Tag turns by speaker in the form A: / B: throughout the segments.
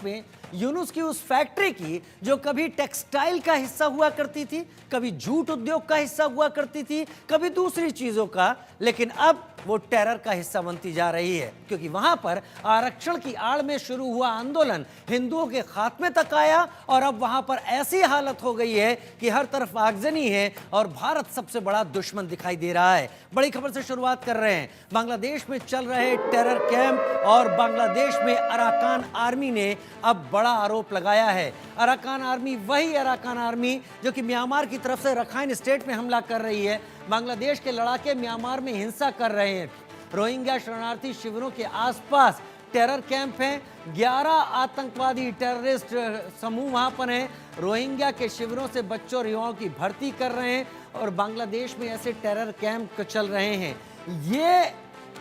A: में यूनुस की उस फैक्ट्री की जो कभी टेक्सटाइल का हिस्सा हुआ करती थी, कभी जूट उद्योग का हिस्सा हुआ करती थी, कभी दूसरी चीजों का, लेकिन अब वो टेरर का हिस्सा बनती जा रही है, क्योंकि वहां पर आरक्षण की आड़ में शुरू हुआ आंदोलन हिंदुओं के खात्मे तक आया और अब वहां पर ऐसी हालत हो गई है कि हर तरफ आगजनी है और भारत सबसे बड़ा दुश्मन दिखाई दे रहा है। बड़ी खबर से शुरुआत कर रहे हैं। बांग्लादेश में चल रहे टेरर कैंप और बांग्लादेश में अराकान आर्मी ने अब बड़ा आरोप लगाया है। अराकान आर्मी वही अराकान आर्मी जो कि म्यांमार की तरफ से रखाइन स्टेट में हमला कर रही है। बांग्लादेश के लड़ाके म्यांमार में हिंसा कर रहे हैं। रोहिंग्या शरणार्थी शिविरों के आसपास टेरर कैंप हैं। 11 आतंकवादी टेररिस्ट समूह वहां पर हैं। रोहिंग्या के शिविरों से बच्चों और युवाओं की भर्ती कर रहे हैं और बांग्लादेश में ऐसे टेरर कैंप चल रहे हैं। ये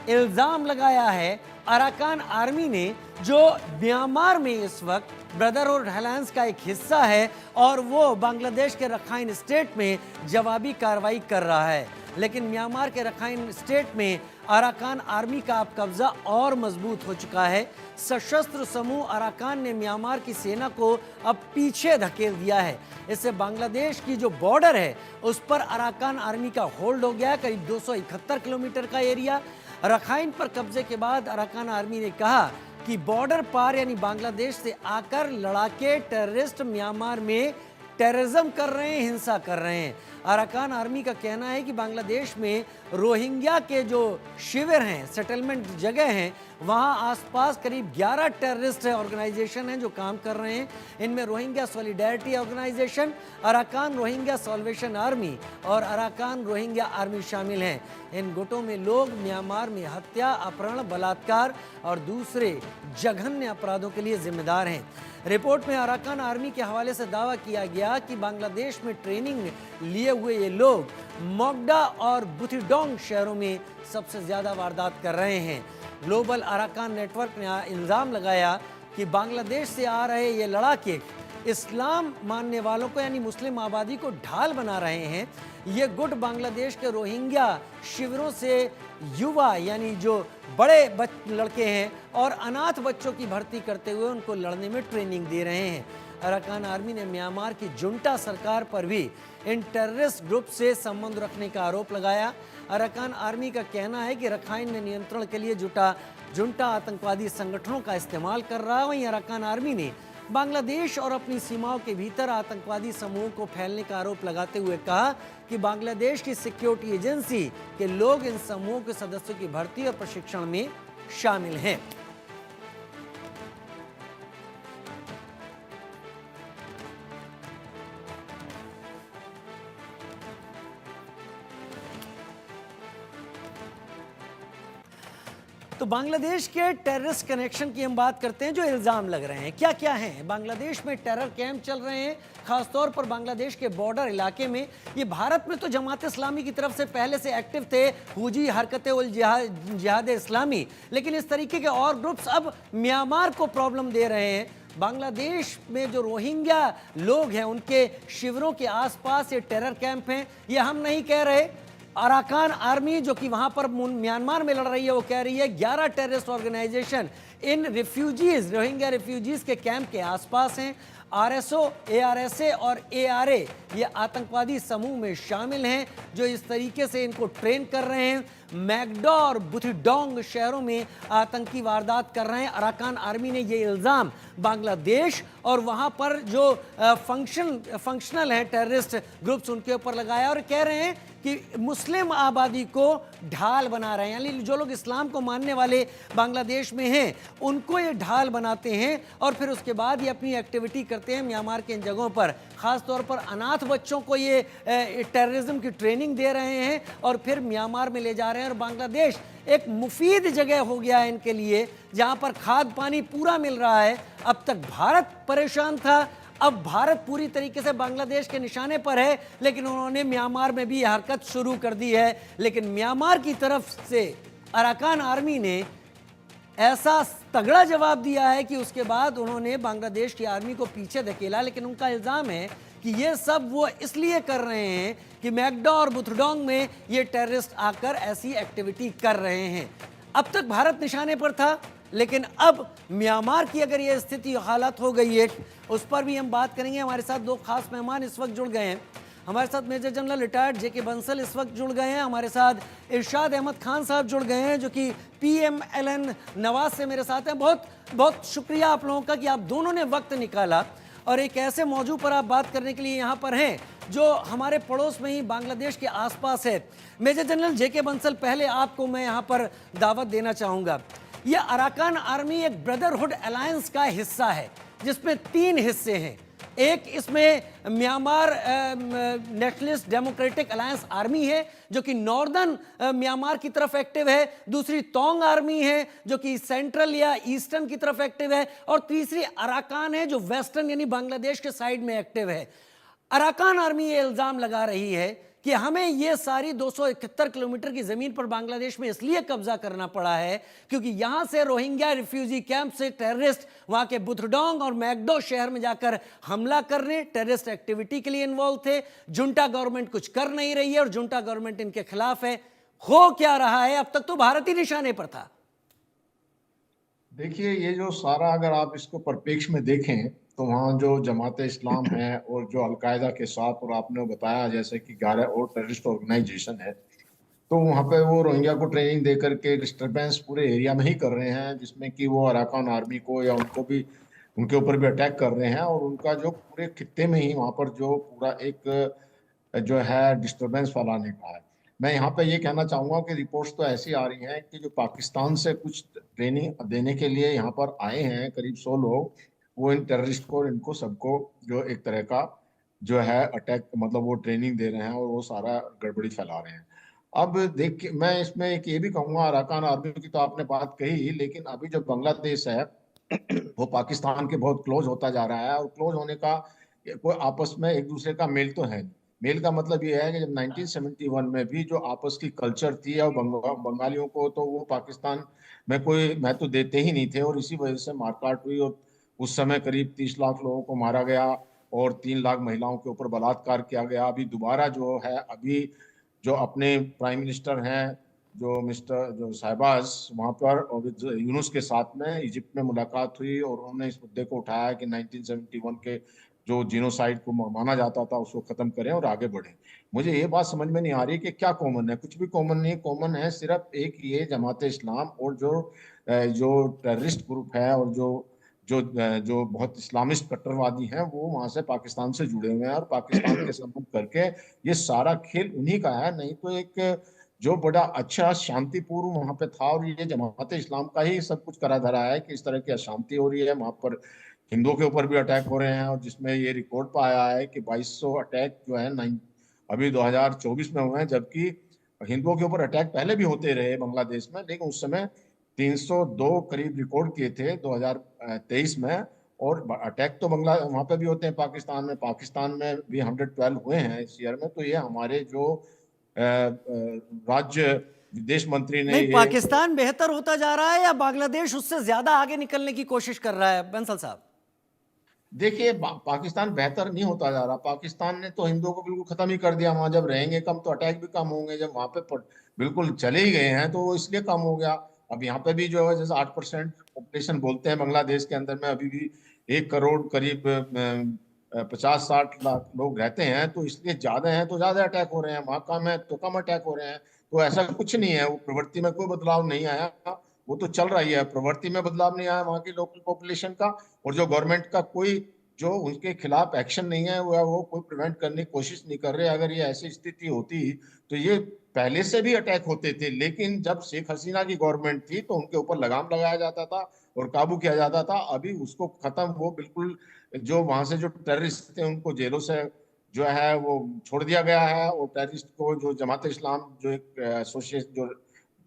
A: इल्जाम लगाया है अराकान आर्मी ने, जो म्यांमार में इस वक्त ब्रदरहुड अलायंस का एक हिस्सा है और वो बांग्लादेश के रखाइन स्टेट में जवाबी कार्रवाई कर रहा है। लेकिन म्यांमार के रखाइन स्टेट में अराकान आर्मी का अब कब्जा और मजबूत हो चुका है। सशस्त्र समूह अराकान ने म्यांमार की सेना को अब पीछे धकेल दिया है। इससे बांग्लादेश की जो बॉर्डर है उस पर अराकान आर्मी का होल्ड हो गया है, करीब 271 किलोमीटर का एरिया। रखाइन पर कब्जे के बाद अराकान आर्मी ने कहा कि बॉर्डर पार यानी बांग्लादेश से आकर लड़ाके टेररिस्ट म्यांमार में टेररिज्म कर रहे हैं, हिंसा कर रहे हैं। अराकान आर्मी का कहना है कि बांग्लादेश में रोहिंग्या के जो शिविर हैं, सेटलमेंट जगह हैं, वहां आसपास करीब 11 टेररिस्ट ऑर्गेनाइजेशन हैं जो काम कर रहे हैं। इनमें Rohingya Solidarity Organisation, Arakan Rohingya Salvation Army और अराकान रोहिंग्या आर्मी शामिल हैं। इन गुटों में लोग म्यांमार में हत्या, अपहरण, बलात्कार और दूसरे जघन्य अपराधों के लिए जिम्मेदार हैं। रिपोर्ट में अराकान आर्मी के हवाले से दावा किया गया कि बांग्लादेश में ट्रेनिंग लिए हुए ये लोग मोगडा और बुथिडोंग शहरों में सबसे ज्यादा वारदात कर रहे हैं। ग्लोबल अराकान नेटवर्क ने इल्जाम लगाया कि बांग्लादेश से आ रहे ये लड़ाके इस्लाम मानने वालों को यानी मुस्लिम आबादी को ढाल बना रहे हैं। ये गुट बांग्लादेश के रोहिंग्या शिविरों से युवा यानी जो बड़े लड़के हैं और अनाथ बच्चों की भर्ती करते हुए उनको लड़ने में ट्रेनिंग दे रहे हैं। अराकान आर्मी ने म्यांमार की जुंटा सरकार पर भी इन टेररिस्ट ग्रुप से संबंध रखने का आरोप लगाया। अराकान आर्मी का कहना है कि रखाइन में नियंत्रण के लिए जुंटा आतंकवादी संगठनों का इस्तेमाल कर रहा है। वहीं अराकान आर्मी ने बांग्लादेश और अपनी सीमाओं के भीतर आतंकवादी समूहों को फैलने का आरोप लगाते हुए कहा कि बांग्लादेश की सिक्योरिटी एजेंसी के लोग इन समूहों के सदस्यों की भर्ती और प्रशिक्षण में शामिल हैं। तो बांग्लादेश के टेररिस्ट कनेक्शन की हम बात करते हैं, जो इल्जाम लग रहे हैं क्या क्या हैं। बांग्लादेश में टेरर कैंप चल रहे हैं, खासतौर पर बांग्लादेश के बॉर्डर इलाके में। ये भारत में तो जमात इस्लामी की तरफ से पहले से एक्टिव थे, हुजी हरकत उल जिहाद इस्लामी, लेकिन इस तरीके के और ग्रुप्स अब म्यांमार को प्रॉब्लम दे रहे हैं। बांग्लादेश में जो रोहिंग्या लोग हैं उनके शिविरों के आसपास ये टेरर कैंप हैं। ये हम नहीं कह रहे, अराकान आर्मी जो कि वहां पर म्यांमार में लड़ रही है वो कह रही है। 11 टेररिस्ट ऑर्गेनाइजेशन इन रिफ्यूजीज, रोहिंग्या रिफ्यूजीज के कैंप के आसपास हैं। आरएसओ, एआरएसए और एआरए ये आतंकवादी समूह में शामिल हैं जो इस तरीके से इनको ट्रेन कर रहे हैं। मैगडा और बुथिडोंग शहरों में आतंकी वारदात कर रहे हैं। अराकान आर्मी ने ये इल्ज़ाम बांग्लादेश और वहाँ पर जो फंक्शनल हैं टेररिस्ट ग्रुप्स उनके ऊपर लगाया और कह रहे हैं कि मुस्लिम आबादी को ढाल बना रहे हैं, यानी जो लोग इस्लाम को मानने वाले बांग्लादेश में हैं उनको ये ढाल बनाते हैं और फिर उसके बाद ये अपनी एक्टिविटी करते हैं म्यांमार के इन जगहों पर। ख़ास तौर पर अनाथ बच्चों को ये टेररिज्म की ट्रेनिंग दे रहे हैं और फिर म्यांमार में ले जा रहे हैं। और बांग्लादेश एक मुफीद जगह हो गया है इनके लिए, जहाँ पर खाद पानी पूरा मिल रहा है। अब तक भारत परेशान था, अब भारत पूरी तरीके से बांग्लादेश के निशाने पर है, लेकिन उन्होंने म्यांमार में भी हरकत शुरू कर दी है। लेकिन म्यांमार की तरफ से अराकान आर्मी ने ऐसा तगड़ा जवाब दिया है कि उसके बाद उन्होंने बांग्लादेश की आर्मी को पीछे धकेला। लेकिन उनका इल्ज़ाम है कि ये सब वो इसलिए कर रहे हैं कि मैगडा और बुथडोंग में ये टेररिस्ट आकर ऐसी एक्टिविटी कर रहे हैं। अब तक भारत निशाने पर था, लेकिन अब म्यांमार की अगर ये स्थिति हालत हो गई है, उस पर भी हम बात करेंगे। हमारे साथ दो खास मेहमान इस वक्त जुड़ गए हैं। हमारे साथ मेजर जनरल रिटायर्ड जेके बंसल इस वक्त जुड़ गए हैं। हमारे साथ इरशाद अहमद खान साहब जुड़ गए हैं, जो कि PMLN नवाज से मेरे साथ हैं। बहुत बहुत शुक्रिया आप लोगों का कि आप दोनों ने वक्त निकाला और एक ऐसे मौजू पर आप बात करने के लिए यहाँ पर हैं जो हमारे पड़ोस में ही बांग्लादेश के आसपास है। मेजर जनरल जेके बंसल, पहले आपको मैं यहाँ पर दावत देना चाहूँगा। यह अराकान आर्मी एक ब्रदरहुड अलायंस का हिस्सा है, जिसमें 3 हिस्से हैं। एक इसमें Myanmar nationalist democratic alliance army है, जो कि नॉर्दर्न म्यांमार की तरफ एक्टिव है। दूसरी तोंग आर्मी है, जो कि सेंट्रल या ईस्टर्न की तरफ एक्टिव है। और तीसरी अराकान है, जो वेस्टर्न यानी बांग्लादेश के साइड में एक्टिव है। अराकान आर्मी ये इल्जाम लगा रही है कि हमें ये सारी 271 किलोमीटर की जमीन पर बांग्लादेश में इसलिए कब्जा करना पड़ा है क्योंकि यहां से रोहिंग्या रिफ्यूजी कैंप से टेररिस्ट वहां के बुथडोंग और मैगडो शहर में जाकर हमला करने, टेररिस्ट एक्टिविटी के लिए इन्वॉल्व थे। जुंटा गवर्नमेंट कुछ कर नहीं रही है और जुंटा गवर्नमेंट इनके खिलाफ है। हो क्या रहा है? अब तक तो भारत ही निशाने पर था।
B: देखिए, ये जो सारा अगर आप इसको परिप्रेक्ष्य में देखें तो वहाँ जो जमात इस्लाम है और जो अलकायदा के साथ, और आपने बताया जैसे कि 11 और टेररिस्ट ऑर्गेनाइजेशन है, तो वहाँ पे वो रोहिंग्या को ट्रेनिंग दे करके डिस्टरबेंस पूरे एरिया में ही कर रहे हैं, जिसमें कि वो अराकान आर्मी को या उनको भी, उनके ऊपर भी अटैक कर रहे हैं। और उनका जो पूरे खित्ते में ही वहाँ पर जो पूरा एक जो है डिस्टरबेंस फैलाने का है। मैं यहाँ पे ये कहना चाहूंगा कि रिपोर्ट्स तो ऐसी आ रही हैं कि जो पाकिस्तान से कुछ ट्रेनिंग देने के लिए यहाँ पर आए हैं करीब 100 लोग, वो इन टेररिस्ट को, इनको सबको जो एक तरह का जो है अटैक, मतलब वो ट्रेनिंग दे रहे हैं और वो सारा गड़बड़ी फैला रहे हैं। अब देख, मैं इसमें एक ये भी कहूंगा, अराकान आर्मी की तो आपने बात कही, लेकिन अभी जो बांग्लादेश है वो पाकिस्तान के बहुत क्लोज होता जा रहा है। और क्लोज होने का कोई आपस में एक दूसरे का मेल तो है नहीं। मेल का मतलब ये है कि जब 1971 में भी जो आपस की कल्चर थी और बंगालियों को, तो वो पाकिस्तान में कोई महत्व देते ही नहीं थे, और इसी वजह से मारकाट हुई। और उस समय करीब 30 लाख लोगों को मारा गया और 3 लाख महिलाओं के ऊपर बलात्कार किया गया। अभी दोबारा जो है, अभी जो अपने प्राइम मिनिस्टर हैं, जो मिस्टर जो साहबाज, वहाँ पर यूनुस के साथ में इजिप्ट में मुलाकात हुई और उन्होंने इस मुद्दे को उठाया कि 1971 के जो जीनोसाइड को माना जाता था उसको खत्म करें और आगे बढ़ें। मुझे ये बात समझ में नहीं आ रही कि क्या कॉमन है। कुछ भी कॉमन नहीं। कॉमन है सिर्फ एक ये जमात इस्लाम और जो टेररिस्ट ग्रुप है और जो जो जो बहुत इस्लामिस्ट कट्टरवादी हैं, वो वहां से पाकिस्तान से जुड़े हुए हैं और पाकिस्तान के संबंध करके ये सारा खेल उन्हीं का है। नहीं तो एक जो बड़ा अच्छा शांतिपूर्ण वहां पे था, और ये जमात इस्लाम का ही सब कुछ करा धरा है कि इस तरह की अशांति हो रही है वहां पर। हिंदुओं के ऊपर भी अटैक हो रहे हैं, और जिसमें ये रिकॉर्ड पाया है कि 2200 अटैक जो है अभी 2024 में हुए हैं, जबकि हिंदुओं के ऊपर अटैक पहले भी होते रहे बांग्लादेश में, लेकिन उस समय 302 करीब रिकॉर्ड किए थे 2023 में। और अटैक तो बंगला वहां पे भी होते हैं पाकिस्तान में भी 112 हुए हैं इस ईयर में। तो ये हमारे जो राज्य विदेश मंत्री ने
A: नहीं,
B: ये,
A: पाकिस्तान बेहतर होता जा रहा है या बांग्लादेश उससे ज्यादा आगे निकलने की कोशिश कर रहा है बंसल साहब?
B: देखिए, पाकिस्तान बेहतर नहीं होता जा रहा। पाकिस्तान ने तो हिंदुओं को बिल्कुल खत्म ही कर दिया। वहां जब रहेंगे कम तो अटैक भी कम होंगे। जब वहां पे बिल्कुल चले ही गए हैं तो वो इसलिए कम हो गया। अब यहाँ पे भी जो है, जैसे 8% पॉपुलेशन बोलते हैं बांग्लादेश के अंदर में, अभी भी 1 करोड़ करीब 50-60 लाख लोग रहते हैं, तो इसलिए ज्यादा है तो ज्यादा अटैक हो रहे हैं। वहां कम है तो कम अटैक हो रहे हैं। तो ऐसा कुछ नहीं है, वो प्रवृत्ति में कोई बदलाव नहीं आया। वो तो चल रही है, प्रवृत्ति में बदलाव नहीं आया वहां की लोकल पॉपुलेशन का। और जो गवर्नमेंट का कोई जो उनके खिलाफ एक्शन नहीं है, वो कोई प्रिवेंट करने की कोशिश नहीं कर रहे। अगर ये ऐसी स्थिति होती तो ये पहले से भी अटैक होते थे, लेकिन जब शेख हसीना की गवर्नमेंट थी तो उनके ऊपर लगाम लगाया जाता था और काबू किया जाता था। अभी उसको खत्म, वो बिल्कुल जो वहां से जो टेररिस्ट थे उनको जेलों से जो है वो छोड़ दिया गया है। और टेररिस्ट को, जो जमात इस्लाम जो एक एसोसिएशन, जो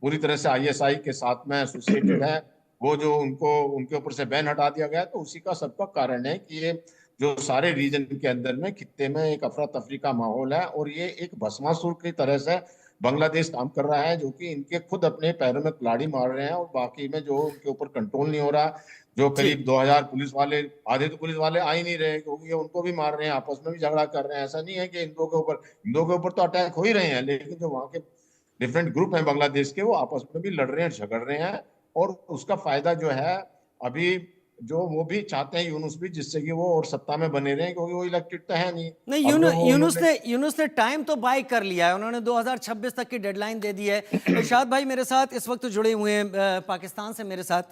B: पूरी तरह से ISI के साथ में एसोसिएटेड है, वो जो उनको उनके ऊपर से बैन हटा दिया गया। तो उसी का सबका कारण है कि ये जो सारे रीजन के अंदर में, खित्ते में एक अफरा तफरी का माहौल है। और ये एक भस्मासुर की तरह से बांग्लादेश काम कर रहा है, जो कि इनके खुद अपने पैरों में कुल्हाड़ी मार रहे हैं। और बाकी में जो उनके ऊपर कंट्रोल नहीं हो रहा, जो करीब
A: ठीक।
B: 2000 पुलिस वाले, आधे तो पुलिस वाले आ ही नहीं रहे, क्योंकि ये उनको भी मार रहे हैं, आपस में भी झगड़ा कर रहे हैं। ऐसा नहीं है कि हिंदुओं के ऊपर तो अटैक हो ही रहे हैं, लेकिन जो वहाँ के डिफरेंट ग्रुप हैं बांग्लादेश के, वो आपस में भी लड़ रहे हैं, झगड़ रहे हैं, और उसका फायदा जो है अभी जो वो भी चाहते हैं यूनुस भी, जिससे कि वो और सत्ता में बने रहे, क्योंकि वो इलेक्टेड तो है नहीं।
A: नहीं,
B: अब जो वो उन्होंने
A: यूनुस ने टाइम तो बाय कर लिया है, उन्होंने 2026 तक की डेडलाइन दे दी है। इरशाद भाई मेरे साथ इस वक्त जुड़े हुए हैं पाकिस्तान से मेरे साथ।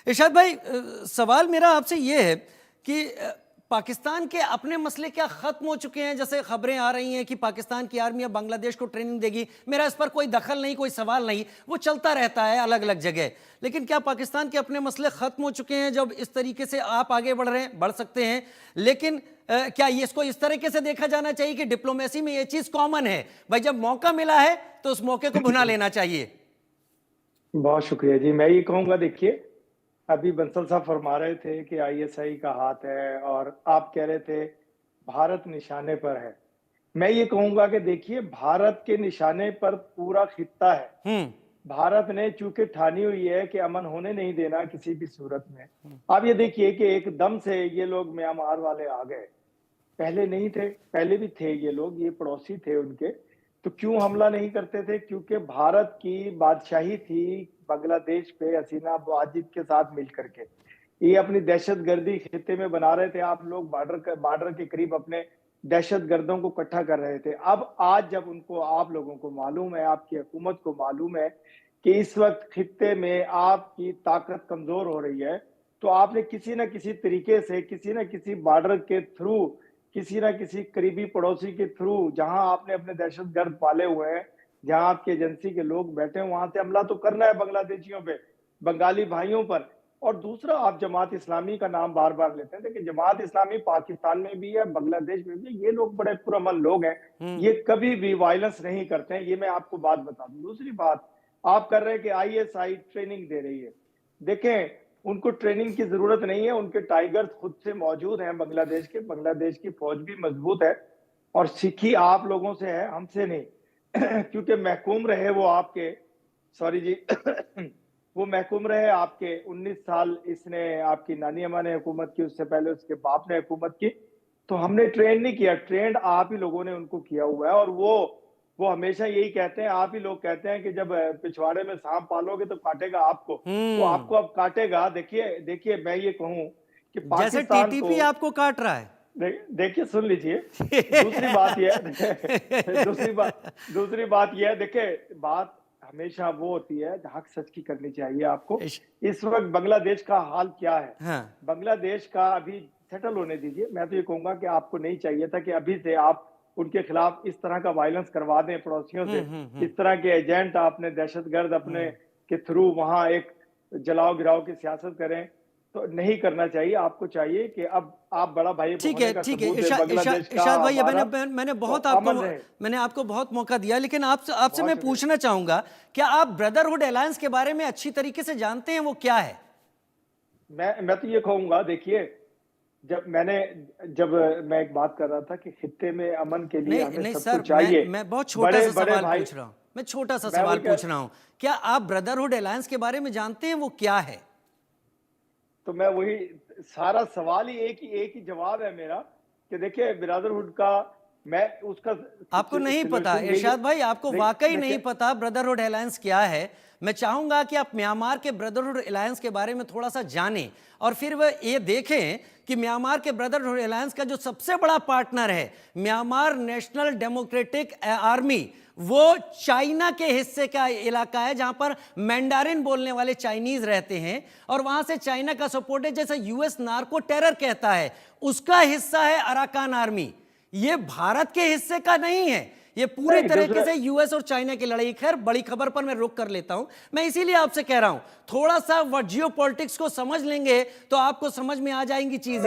A: इरशाद भाई, सवाल मेरा आपसे ये है कि पाकिस्तान के अपने मसले क्या खत्म हो चुके हैं? जैसे खबरें आ रही हैं कि पाकिस्तान की आर्मी अब बांग्लादेश को ट्रेनिंग देगी, मेरा इस पर कोई दखल नहीं, कोई सवाल नहीं, वो चलता रहता है अलग अलग जगह। लेकिन क्या पाकिस्तान के अपने मसले खत्म हो चुके हैं जब इस तरीके से आप आगे बढ़ रहे हैं? बढ़ सकते हैं, लेकिन क्या ये इसको इस तरीके से देखा जाना चाहिए कि डिप्लोमेसी में ये चीज कॉमन है, भाई जब मौका मिला है तो उस मौके को भुना लेना चाहिए?
C: बहुत शुक्रिया जी। मैं ये कहूंगा, देखिए अभी बंसल साहब फरमा रहे थे कि आईएसआई का हाथ है और आप कह रहे थे भारत निशाने पर है। मैं ये कहूंगा कि देखिए भारत के निशाने पर पूरा खित्ता है। भारत ने चूंकि ठानी हुई है कि अमन होने नहीं देना किसी भी सूरत में। आप ये देखिए कि एकदम से ये लोग म्यांमार वाले आ गए, पहले नहीं थे, पहले भी थे ये लोग, ये पड़ोसी थे उनके, तो क्यों हमला नहीं करते थे? क्योंकि भारत की बादशाही थी बांग्लादेश पे हसीना वाजिद के साथ मिलकर के। ये अपनी दहशतगर्दी खित्ते में बना रहे थे। आप लोग बॉर्डर के करीब अपने दहशतगर्दों को इकट्ठा कर रहे थे। अब आज जब उनको, आप लोगों को मालूम है, आपकी हुकूमत को मालूम है कि इस वक्त खित्ते में आपकी ताकत कमजोर हो रही है, तो आपने किसी न किसी तरीके से, किसी न किसी बॉर्डर के थ्रू, किसी ना किसी करीबी पड़ोसी के थ्रू, जहां आपने अपने दहशतगर्द पाले हुए हैं, जहां आपकी एजेंसी के लोग बैठे हैं, वहां से हमला तो करना है बांग्लादेशियों पे, बंगाली भाइयों पर। और दूसरा, आप जमात इस्लामी का नाम बार बार लेते हैं, देखिए जमात इस्लामी पाकिस्तान में भी है, बांग्लादेश में भी, ये लोग बड़े पुरअमन लोग हैं, ये कभी भी वायलेंस नहीं करते हैं, ये मैं आपको बात बता दूं। दूसरी बात, आप कर रहे हैं कि आईएसआई ट्रेनिंग दे रही है। देखें, उनको ट्रेनिंग की जरूरत नहीं है, उनके टाइगर्स खुद से मौजूद हैं बांग्लादेश के। बांग्लादेश की फौज भी मजबूत है और सीखी आप लोगों से है, हमसे नहीं। क्योंकि महकूम रहे वो आपके, सॉरी जी, वो महकूम रहे आपके 19 साल, इसने आपकी नानी अम्मा ने हुकूमत की, उससे पहले उसके बाप ने हुकूमत की। तो हमने ट्रेन नहीं किया, ट्रेंड आप ही लोगों ने उनको किया हुआ है। और वो हमेशा यही कहते हैं, आप ही लोग कहते हैं कि जब पिछवाड़े में सांप पालोगे तो काटेगा आपको, तो आपको अब काटेगा। देखिए मैं ये कहूं कि
A: जैसे
C: पाकिस्तान
A: टीटीपी आपको काट रहा है।
C: देखिए सुन लीजिए। दूसरी बात यह दूसरी बात यह है, देखिए बात हमेशा वो होती है, हक सच की करनी चाहिए आपको। इस वक्त बांग्लादेश का हाल क्या है?
A: हाँ।
C: बांग्लादेश का अभी सेटल होने दीजिए। मैं तो ये कहूंगा कि आपको नहीं चाहिए था कि अभी से आप उनके खिलाफ इस तरह का वायलेंस करवा दें पड़ोसियों से। इस तरह के एजेंट आपने दहशतगर्द अपने के थ्रू वहां एक जलाओ गिराओ की सियासत करें, तो नहीं करना चाहिए। आपको चाहिए कि अब आप बड़ा भाई,
A: ठीक है इरशाद भाई, मैंने आपको बहुत मौका दिया, लेकिन आपसे मैं पूछना चाहूंगा, क्या आप ब्रदरहुड अलायंस के बारे में अच्छी तरीके से जानते हैं, वो क्या है?
C: मैं तो ये कहूंगा, देखिए जब मैं एक बात कर रहा था कि खित्ते में अमन के लिए हमें सब कुछ चाहिए।
A: मैं बहुत छोटा सा सवाल पूछ रहा हूं, मैं छोटा सा सवाल पूछ रहा हूं, क्या आप ब्रदरहुड अलायंस के बारे में जानते हैं, वो क्या है?
C: तो मैं वही, सारा सवाल ही एक ही जवाब है मेरा कि देखिए ब्रदरहुड का, मैं उसका
A: आपको नहीं पता इरशाद भाई, आपको वाकई नहीं पता ब्रदरहुड अलायंस क्या है? मैं चाहूंगा कि आप म्यांमार के ब्रदरहुड अलायंस के बारे में थोड़ा सा जानें और फिर वह ये देखें कि म्यांमार के ब्रदरहुड अलायंस का जो सबसे बड़ा पार्टनर है म्यांमार नेशनल डेमोक्रेटिक आर्मी, वो चाइना के हिस्से का इलाका है जहां पर मैंडारिन बोलने वाले चाइनीज रहते हैं और वहां से चाइना का सपोर्ट है। जैसे यूएस नार्को टेरर कहता है, उसका हिस्सा है अराकान आर्मी। ये भारत के हिस्से का नहीं है, ये पूरी तरीके से यूएस और चाइना की लड़ाई। खैर, बड़ी खबर पर मैं रुक कर लेता हूं। मैं इसीलिए आपसे कह रहा हूं, थोड़ा सा जियोपॉलिटिक्स को समझ लेंगे तो आपको समझ में आ जाएंगी चीजें।